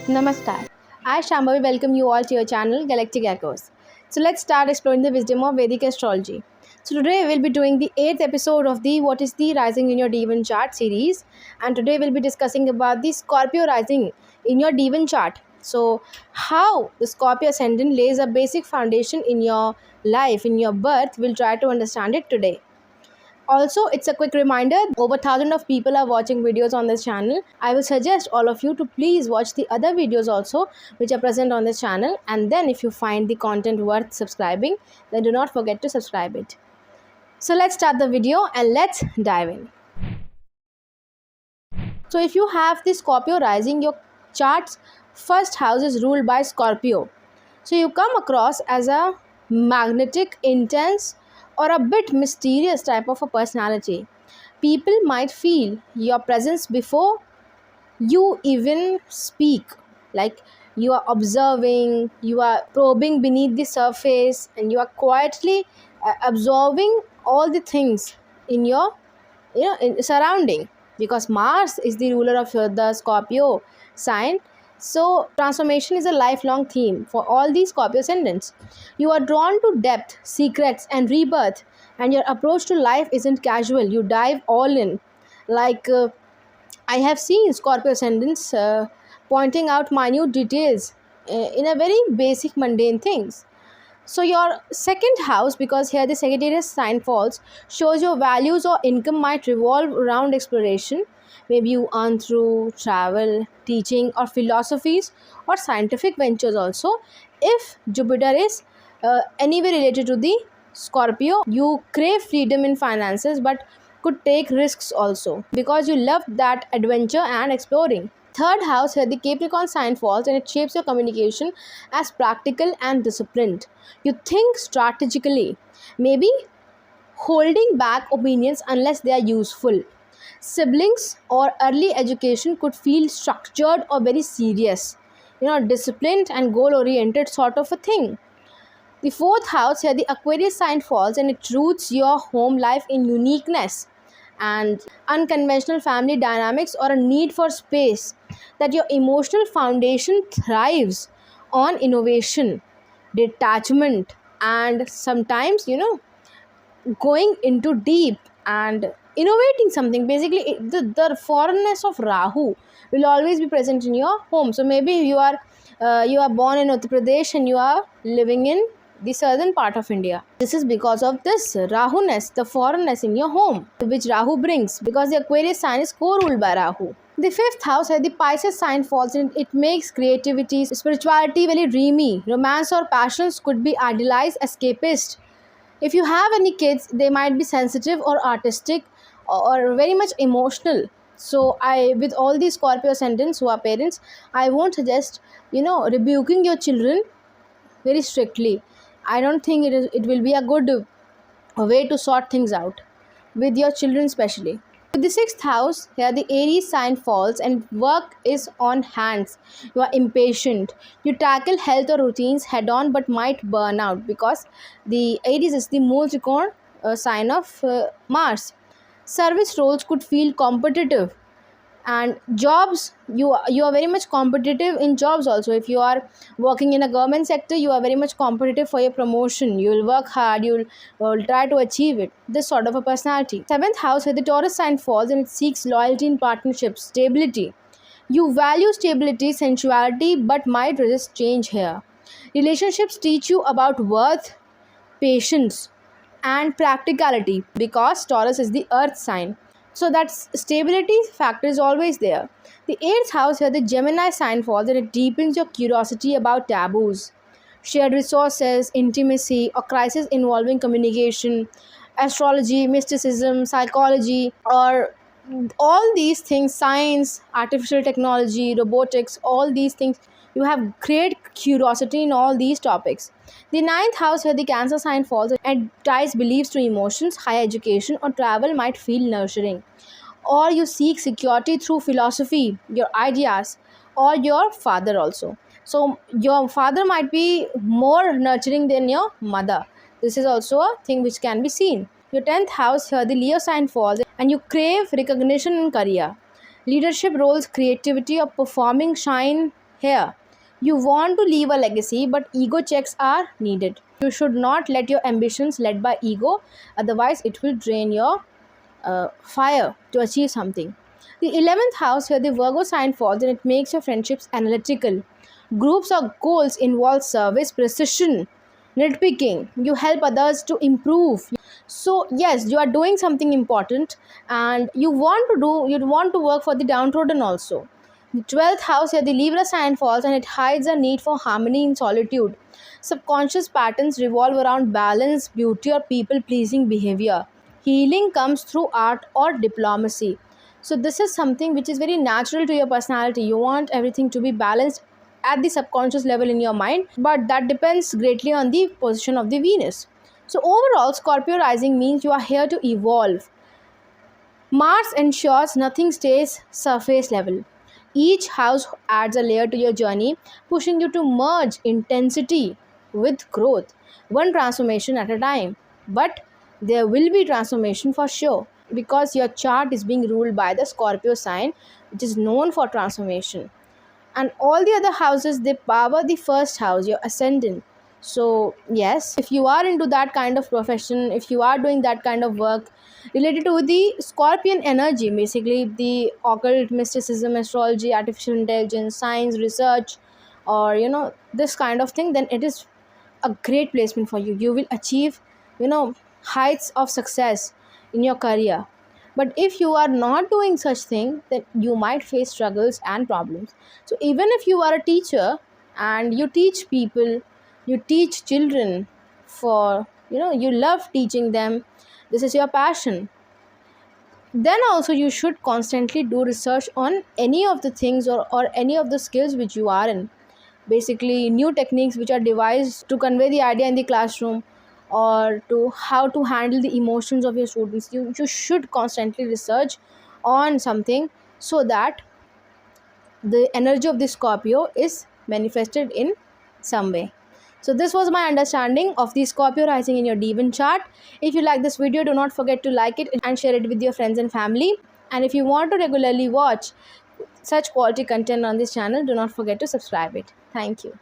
Namaskar. I Shambhavi welcome you all to your channel Galactic Echoes. So let's start exploring the wisdom of Vedic astrology. So today we'll be doing the 8th episode of the What is the Rising in Your Devon chart series, and today we'll be discussing about the Scorpio rising in your Devon chart. So how the Scorpio Ascendant lays a basic foundation in your life, in your birth, we'll try to understand it today. Also, it's a quick reminder, over thousands of people are watching videos on this channel. I will suggest all of you to please watch the other videos also which are present on this channel, and then if you find the content worth subscribing, then do not forget to subscribe it. So let's start the video and let's dive in. So if you have the Scorpio rising, your chart's first house is ruled by Scorpio. So you come across as a magnetic, intense, or a bit mysterious type of a personality. People might feel your presence before you even speak. Like you are observing, you are probing beneath the surface, and you are quietly absorbing all the things in your in surrounding, because Mars is the ruler of the Scorpio sign. So transformation is a lifelong theme for all these Scorpio ascendants. You are drawn to depth, secrets, and rebirth, and your approach to life isn't casual. You dive all in. Like I have seen Scorpio ascendants pointing out minute details in a very basic mundane things. So your second house, because here the Sagittarius sign falls, shows your values or income might revolve around exploration. Maybe you earn through travel, teaching, or philosophies, or scientific ventures also. If Jupiter is anyway related to the Scorpio, you crave freedom in finances but could take risks also because you love that adventure and exploring. Third house, here the Capricorn sign falls, and it shapes your communication as practical and disciplined. You think strategically, maybe holding back opinions unless they are useful. Siblings or early education could feel structured or very serious, disciplined and goal oriented sort of a thing. The fourth house, here the Aquarius sign falls, and it roots your home life in uniqueness and unconventional family dynamics or a need for space. That your emotional foundation thrives on innovation, detachment, and sometimes going into deep and innovating something. Basically the foreignness of Rahu will always be present in your home. So maybe you are born in Uttar Pradesh and you are living in the southern part of India. This is because of this Rahu-ness, the foreignness in your home, which Rahu brings, because the Aquarius sign is co-ruled by Rahu. The fifth house, where the Pisces sign falls in, it makes creativity, spirituality very dreamy. Romance or passions could be idealized, escapist. If you have any kids, they might be sensitive or artistic or very much emotional. So with all these Scorpio ascendants who are parents, I won't suggest rebuking your children very strictly. I don't think it will be a good way to sort things out with your children especially. With the sixth house, here the Aries sign falls and work is on hands. You are impatient. You tackle health or routines head on but might burn out, because the Aries is the moon tricorn sign of Mars. Service roles could feel competitive, and jobs, you are very much competitive in jobs also. If you are working in a government sector, you are very much competitive for your promotion. You will work hard, you will try to achieve it. This sort of a personality. Seventh house, where the Taurus sign falls, and it seeks loyalty in partnerships, stability. You value stability, sensuality, but might resist change here. Relationships teach you about worth, patience, and practicality, because Taurus is the earth sign. So that stability factor is always there. The eighth house, here the Gemini sign falls, and it deepens your curiosity about taboos, shared resources, intimacy, or crisis involving communication, astrology, mysticism, psychology, or all these things, science, artificial technology, robotics, all these things. You have great curiosity in all these topics. The ninth house, where the Cancer sign falls, and ties beliefs to emotions, higher education, or travel might feel nurturing. Or you seek security through philosophy, your ideas, or your father also. So your father might be more nurturing than your mother. This is also a thing which can be seen. Your 10th house, here the Leo sign falls, and you crave recognition in career. Leadership roles, creativity, or performing shine Here, you want to leave a legacy, but ego checks are needed. You should not let your ambitions led by ego, otherwise, it will drain your fire to achieve something. The 11th house here, the Virgo sign falls, and it makes your friendships analytical. Groups or goals involve service, precision, nitpicking. You help others to improve. So yes, you are doing something important, and you want to work for the downtrodden also. The 12th house here, the Libra sign falls, and it hides a need for harmony in solitude. Subconscious patterns revolve around balance, beauty, or people pleasing behavior. Healing comes through art or diplomacy. So this is something which is very natural to your personality. You want everything to be balanced at the subconscious level in your mind, but that depends greatly on the position of the Venus. So overall, Scorpio rising means you are here to evolve. Mars ensures nothing stays surface level. Each house adds a layer to your journey, pushing you to merge intensity with growth, one transformation at a time. But there will be transformation for sure, because your chart is being ruled by the Scorpio sign, which is known for transformation. And all the other houses, they power the first house, your ascendant. So yes, if you are into that kind of profession, if you are doing that kind of work related to the Scorpion energy, basically the occult, mysticism, astrology, artificial intelligence, science, research, or this kind of thing, then it is a great placement for you. You will achieve heights of success in your career. But if you are not doing such thing, then you might face struggles and problems. So even if you are a teacher and you teach people, you teach children, for you love teaching them, this is your passion, then also you should constantly do research on any of the things, or any of the skills which you are in. Basically new techniques which are devised to convey the idea in the classroom, or to how to handle the emotions of your students. You should constantly research on something, so that the energy of the Scorpio is manifested in some way. So this was my understanding of the Scorpio rising in your Devon chart. If you like this video, do not forget to like it and share it with your friends and family. And if you want to regularly watch such quality content on this channel, do not forget to subscribe it. Thank you.